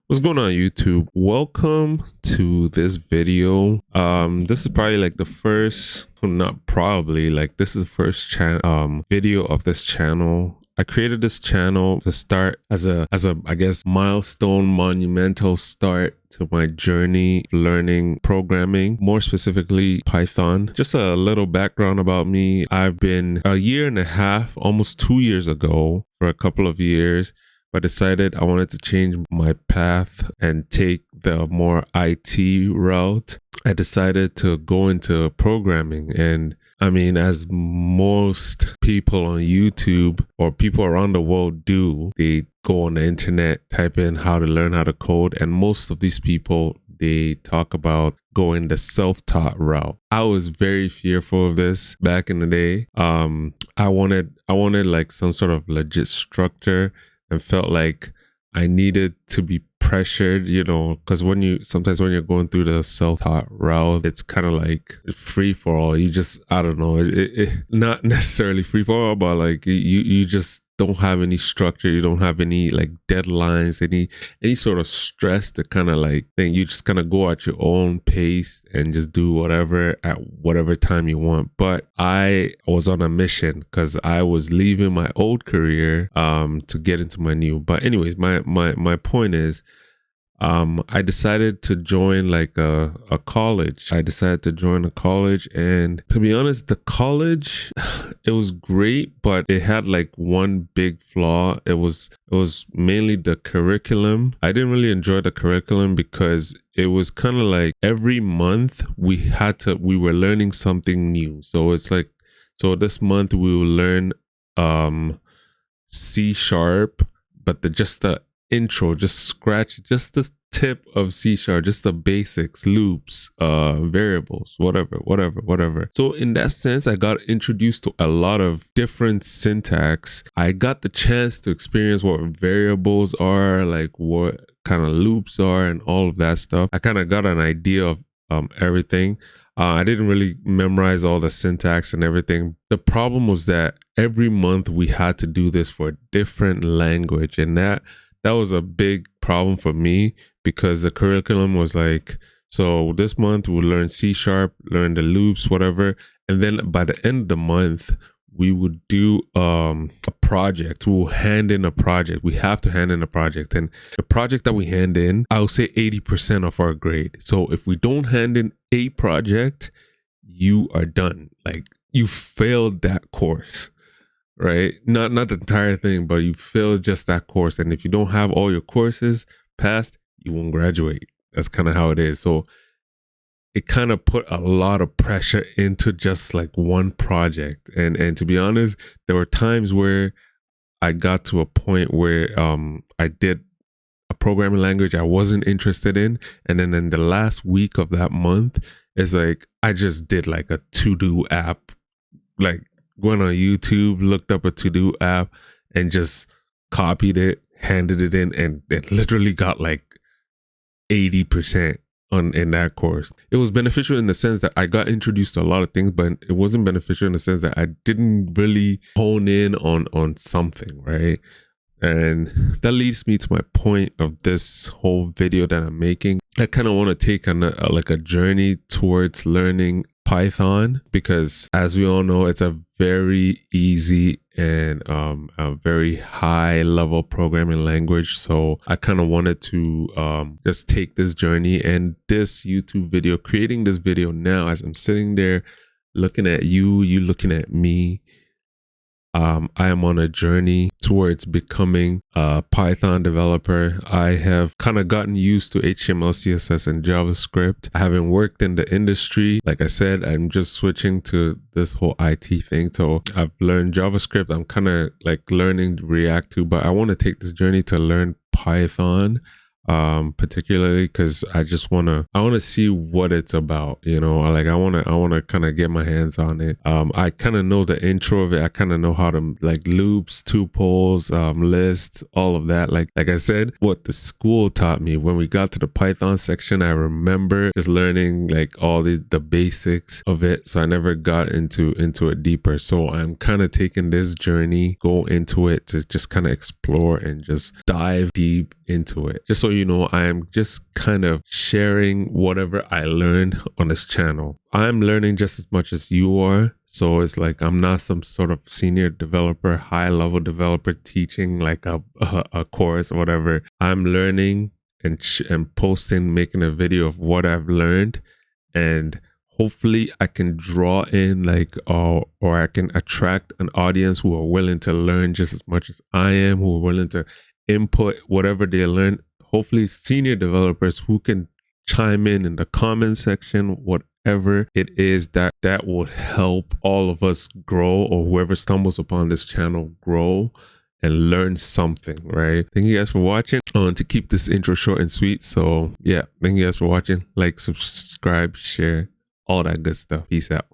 What's going on, YouTube? Welcome to this video. This is probably like the first, well, not probably, like this is the first video of this channel. I created this channel to start as a I guess milestone, monumental start to my journey learning programming, more specifically Python. Just a little background about me. I've been a year and a half, almost 2 years ago, for a couple of years, but decided I wanted to change my path and take the more IT route. I decided to go into programming, and I mean, as most people on YouTube or people around the world do, they go on the internet, type in how to learn how to code, and most of these people, they talk about going the self-taught route. I was very fearful of this back in the day. I wanted like some sort of legit structure, and felt like I needed to be pressured, because sometimes when you're going through the self-taught route, it's kind of like free for all. You just, I don't know, not necessarily free for all, but like you just don't have any structure. You don't have any like deadlines, any sort of stress to kind of like think. You just kind of go at your own pace and just do whatever at whatever time you want. But I was on a mission because I was leaving my old career to get into my new. But anyways, my point is, I decided to join like a college. I decided to join a college, and to be honest, the college, it was great, but it had like one big flaw. It was mainly the curriculum. I didn't really enjoy the curriculum because it was kind of like every month we were learning something new. So it's like, so this month we will learn C#, but just the intro, just scratch just the tip of C#, just the basics, loops, variables, whatever. So in that sense, I got introduced to a lot of different syntax. I got the chance to experience what variables are, like what kind of loops are, and all of that stuff. I kind of got an idea of everything. I didn't really memorize all the syntax and everything. The problem was that every month we had to do this for a different language, and that was a big problem for me, because the curriculum was like, so this month we'll learn C#, learn the loops, whatever. And then by the end of the month, we would do a project. We'll hand in a project. We have to hand in a project. And the project that we hand in, I'll say 80% of our grade. So if we don't hand in a project, you are done. Like, you failed that course. Right? Not the entire thing, but you failed just that course. And if you don't have all your courses passed, you won't graduate. That's kind of how it is. So it kind of put a lot of pressure into just like one project. And to be honest, there were times where I got to a point where I did a programming language I wasn't interested in. And then in the last week of that month, it's like I just did like a to-do app, like went on YouTube, looked up a to-do app, and just copied it, handed it in, and it literally got like 80% in that course. It was beneficial in the sense that I got introduced to a lot of things, but it wasn't beneficial in the sense that I didn't really hone in on something, right? And that leads me to my point of this whole video that I'm making. I kind of want to take a journey towards learning Python, because as we all know, it's a very easy and a very high level programming language. So I kind of wanted to just take this journey, and this YouTube video, creating this video now as I'm sitting there looking at you looking at me. I am on a journey towards becoming a Python developer. I have kind of gotten used to HTML, CSS, and JavaScript. I haven't worked in the industry. Like I said, I'm just switching to this whole IT thing. So I've learned JavaScript. I'm kind of like learning React too, but I want to take this journey to learn Python. Particularly because I want to see what it's about, like I want to kind of get my hands on it. I kind of know the intro of it. I kind of know how to like loops, tuples, lists, all of that. Like I said, what the school taught me when we got to the Python section, I remember just learning like all the basics of it. So I never got into it deeper. So I'm kind of taking this journey, go into it to just kind of explore and just dive deep into it. Just so you know, I am just kind of sharing whatever I learned on this channel. I'm learning just as much as you are. So it's like I'm not some sort of senior developer, high level developer teaching like a course or whatever. I'm learning and posting, making a video of what I've learned, and hopefully I can draw in like or I can attract an audience who are willing to learn just as much as I am, who are willing to input whatever they learn. Hopefully senior developers who can chime in the comment section, whatever it is that will help all of us grow, or whoever stumbles upon this channel grow and learn something, right? Thank you guys for watching. I want to keep this intro short and sweet. So yeah, thank you guys for watching. Like, subscribe, share, all that good stuff. Peace out.